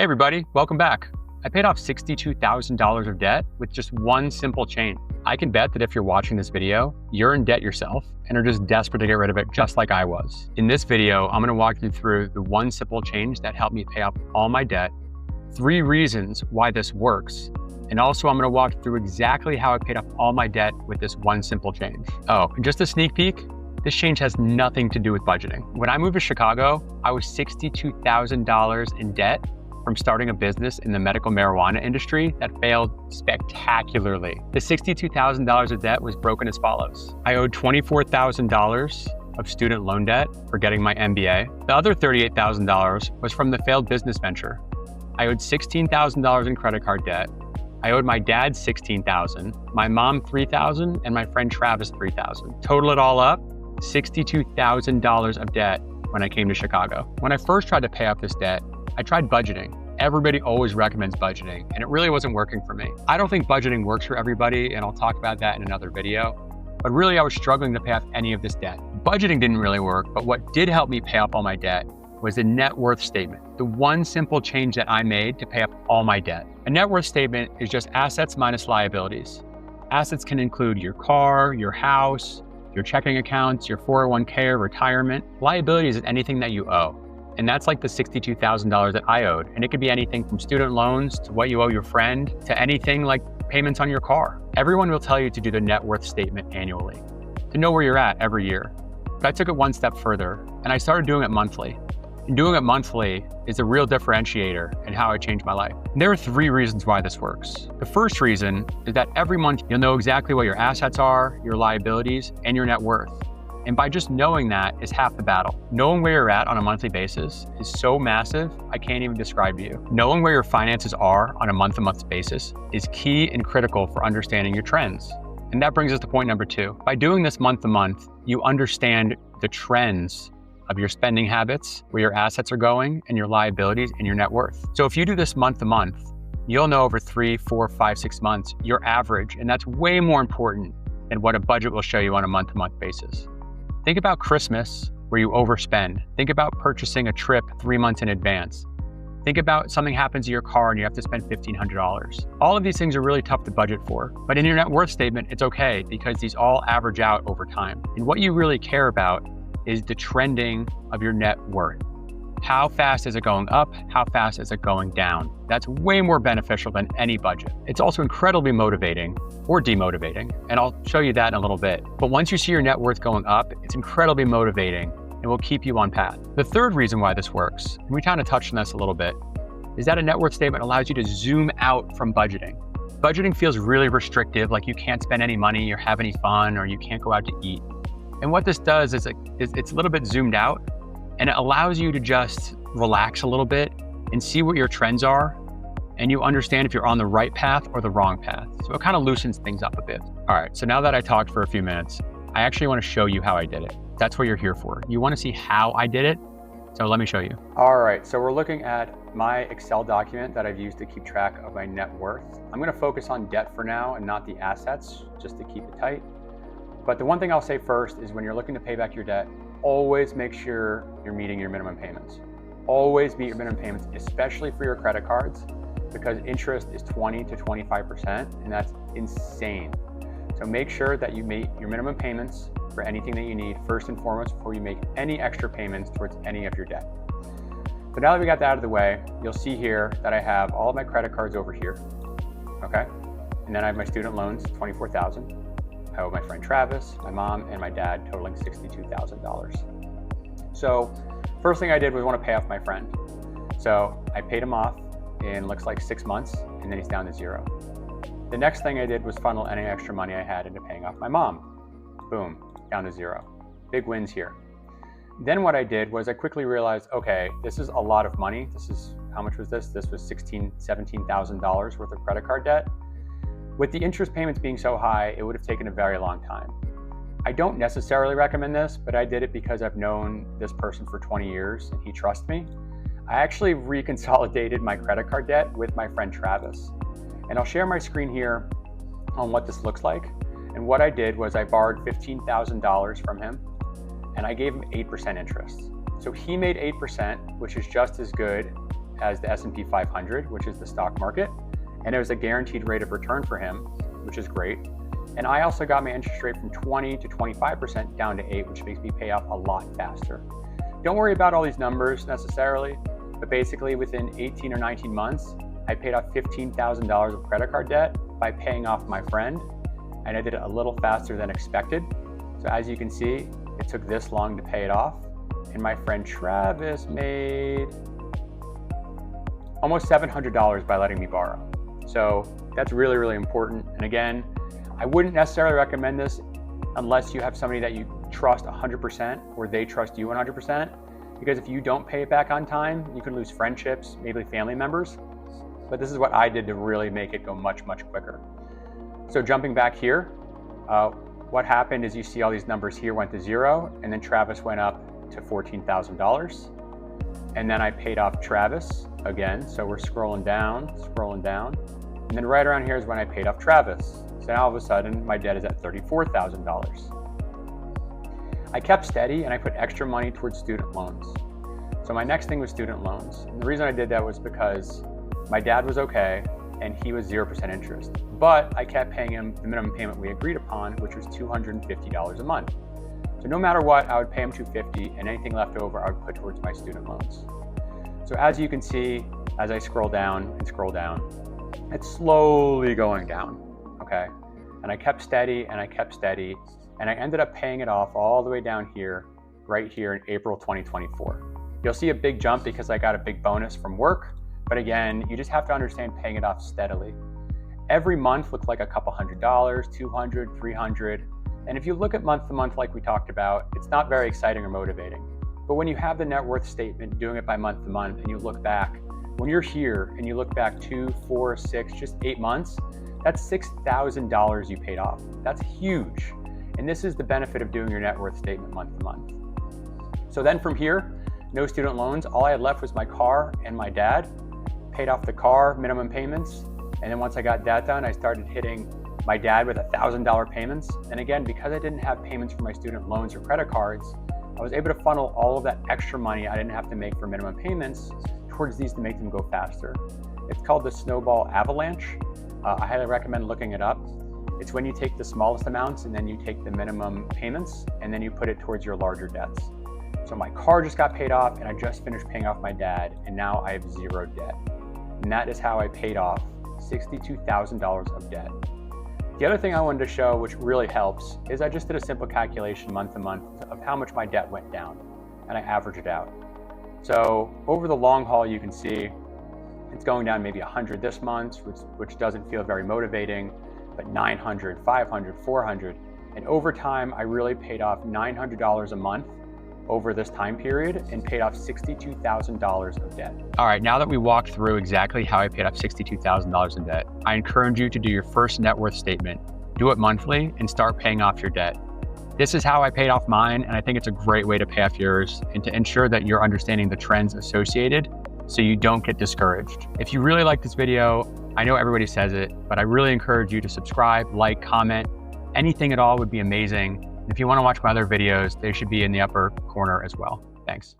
Hey everybody, welcome back. I paid off $62,000 of debt with just one simple change. I can bet that if you're watching this video, you're in debt yourself and are just desperate to get rid of it just like I was. In this video, I'm gonna walk you through the one simple change that helped me pay off all my debt, 3 reasons why this works, and also I'm gonna walk through exactly how I paid off all my debt with this one simple change. Oh, and just a sneak peek, this change has nothing to do with budgeting. When I moved to Chicago, I was $62,000 in debt from starting a business in the medical marijuana industry that failed spectacularly. The $62,000 of debt was broken as follows. I owed $24,000 of student loan debt for getting my MBA. The other $38,000 was from the failed business venture. I owed $16,000 in credit card debt. I owed my dad $16,000, my mom $3,000, and my friend Travis $3,000. Total it all up, $62,000 of debt when I came to Chicago. When I first tried to pay off this debt, I tried budgeting. Everybody always recommends budgeting, and it really wasn't working for me. I don't think budgeting works for everybody, and I'll talk about that in another video. But really, I was struggling to pay off any of this debt. Budgeting didn't really work, but what did help me pay off all my debt was the net worth statement, the one simple change that I made to pay off all my debt. A net worth statement is just assets minus liabilities. Assets can include your car, your house, your checking accounts, your 401k or retirement. Liabilities is anything that you owe. And that's like the $62,000 that I owed. And it could be anything from student loans to what you owe your friend to anything like payments on your car. Everyone will tell you to do the net worth statement annually to know where you're at every year. But I took it one step further and I started doing it monthly. And doing it monthly is a real differentiator in how I changed my life. And there are 3 reasons why this works. The first reason is that every month you'll know exactly what your assets are, your liabilities, and your net worth. And by just knowing that is half the battle. Knowing where you're at on a monthly basis is so massive, I can't even describe to you. Knowing where your finances are on a month-to-month basis is key and critical for understanding your trends. And that brings us to point number 2. By doing this month-to-month, you understand the trends of your spending habits, where your assets are going, and your liabilities and your net worth. So if you do this month-to-month, you'll know over 3, 4, 5, 6 months, your average, and that's way more important than what a budget will show you on a month-to-month basis. Think about Christmas, where you overspend. Think about purchasing a trip 3 months in advance. Think about something happens to your car and you have to spend $1,500. All of these things are really tough to budget for, but in your net worth statement, it's okay because these all average out over time. And what you really care about is the trending of your net worth. How fast is it going up? How fast is it going down? That's way more beneficial than any budget. It's also incredibly motivating or demotivating, and I'll show you that in a little bit. But once you see your net worth going up, it's incredibly motivating and will keep you on path. The third reason why this works, and we kind of touched on this a little bit, is that a net worth statement allows you to zoom out from budgeting. Budgeting feels really restrictive, like you can't spend any money or have any fun, or you can't go out to eat. And what this does is it's a little bit zoomed out, and it allows you to just relax a little bit and see what your trends are, and you understand if you're on the right path or the wrong path. So it kind of loosens things up a bit. All right, so now that I talked for a few minutes, I actually want to show you how I did it. That's what you're here for. You want to see how I did it, so let me show you. All right, so we're looking at my Excel document that I've used to keep track of my net worth. I'm going to focus on debt for now and not the assets, just to keep it tight. But the one thing I'll say first is when you're looking to pay back your debt, always make sure you're meeting your minimum payments. Always meet your minimum payments, especially for your credit cards, because interest is 20 to 25%, and that's insane. So make sure that you meet your minimum payments for anything that you need first and foremost before you make any extra payments towards any of your debt. So now that we got that out of the way, you'll see here that I have all of my credit cards over here, okay? And then I have my student loans, $24,000. I owe my friend Travis, my mom, and my dad totaling $62,000. So first thing I did was want to pay off my friend. So I paid him off in looks like 6 months, and then he's down to 0. The next thing I did was funnel any extra money I had into paying off my mom. Boom, down to 0. Big wins here. Then what I did was I quickly realized, okay, this is a lot of money. How much was this? This was $16,000, $17,000 worth of credit card debt. With the interest payments being so high, it would have taken a very long time. I don't necessarily recommend this, but I did it because I've known this person for 20 years and he trusts me. I actually reconsolidated my credit card debt with my friend Travis. And I'll share my screen here on what this looks like. And what I did was I borrowed $15,000 from him and I gave him 8% interest. So he made 8%, which is just as good as the S&P 500, which is the stock market. And it was a guaranteed rate of return for him, which is great. And I also got my interest rate from 20 to 25% down to 8, which makes me pay off a lot faster. Don't worry about all these numbers necessarily, but basically within 18 or 19 months, I paid off $15,000 of credit card debt by paying off my friend, and I did it a little faster than expected. So as you can see, it took this long to pay it off, and my friend Travis made almost $700 by letting me borrow. So that's really, really important. And again, I wouldn't necessarily recommend this unless you have somebody that you trust 100% or they trust you 100%, because if you don't pay it back on time, you can lose friendships, maybe family members. But this is what I did to really make it go much, much quicker. So jumping back here, what happened is you see all these numbers here went to 0, and then Travis went up to $14,000. And then I paid off Travis again. So we're scrolling down. And then right around here is when I paid off Travis. So now all of a sudden my debt is at $34,000. I kept steady and I put extra money towards student loans. So my next thing was student loans. And the reason I did that was because my dad was okay and he was 0% interest. But I kept paying him the minimum payment we agreed upon, which was $250 a month. So no matter what, I would pay him $250, and anything left over I would put towards my student loans. So as you can see, as I scroll down, it's slowly going down, okay? And I kept steady, and I ended up paying it off all the way down here, right here in April 2024. You'll see a big jump because I got a big bonus from work, but again, you just have to understand paying it off steadily. Every month looked like a couple $100, $200, $300. And if you look at month to month, like we talked about, it's not very exciting or motivating. But when you have the net worth statement, doing it by month to month, and you look back, when you're here and you look back 2, 4, 6, just 8 months, that's $6,000 you paid off. That's huge. And this is the benefit of doing your net worth statement month to month. So then from here, no student loans. All I had left was my car and my dad. Paid off the car, minimum payments. And then once I got that done, I started hitting my dad with $1,000 payments. And again, because I didn't have payments for my student loans or credit cards, I was able to funnel all of that extra money I didn't have to make for minimum payments towards these to make them go faster. It's called the snowball avalanche. I highly recommend looking it up. It's when you take the smallest amounts and then you take the minimum payments and then you put it towards your larger debts. So my car just got paid off and I just finished paying off my dad, and now I have 0 debt. And that is how I paid off $62,000 of debt. The other thing I wanted to show, which really helps, is I just did a simple calculation month to month of how much my debt went down, and I averaged it out. So over the long haul, you can see it's going down maybe 100 this month, which doesn't feel very motivating, but 900, 500, 400. And over time, I really paid off $900 a month over this time period and paid off $62,000 of debt. All right, now that we walked through exactly how I paid off $62,000 in debt, I encourage you to do your first net worth statement, do it monthly, and start paying off your debt. This is how I paid off mine, and I think it's a great way to pay off yours and to ensure that you're understanding the trends associated so you don't get discouraged. If you really like this video, I know everybody says it, but I really encourage you to subscribe, like, comment. Anything at all would be amazing. If you want to watch my other videos, they should be in the upper corner as well. Thanks.